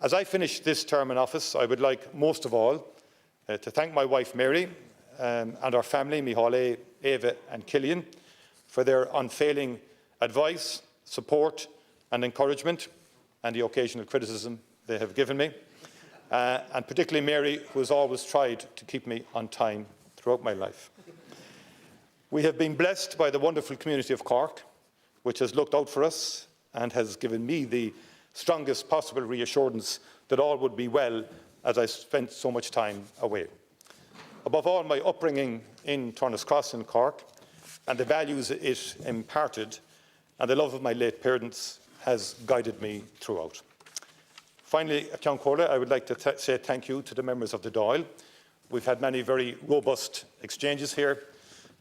As I finish this term in office, I would like most of all to thank my wife Mary and our family, Micheál, Eva and Cillian, for their unfailing advice, support and encouragement, and the occasional criticism they have given me, and particularly Mary, who has always tried to keep me on time throughout my life. We have been blessed by the wonderful community of Cork, which has looked out for us and has given me the strongest possible reassurance that all would be well as I spent so much time away. Above all, my upbringing in Turner's Cross in Cork and the values it imparted and the love of my late parents has guided me throughout. Finally, Ceann Comhairle, I would like to say thank you to the members of the Dáil. We've had many very robust exchanges here,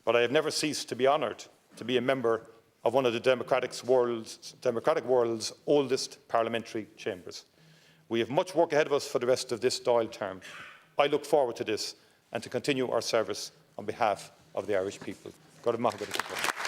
but I have never ceased to be honoured to be a member of one of the democratic world's oldest parliamentary chambers. We have much work ahead of us for the rest of this Dáil term. I look forward to this and to continue our service on behalf of the Irish people. God maith.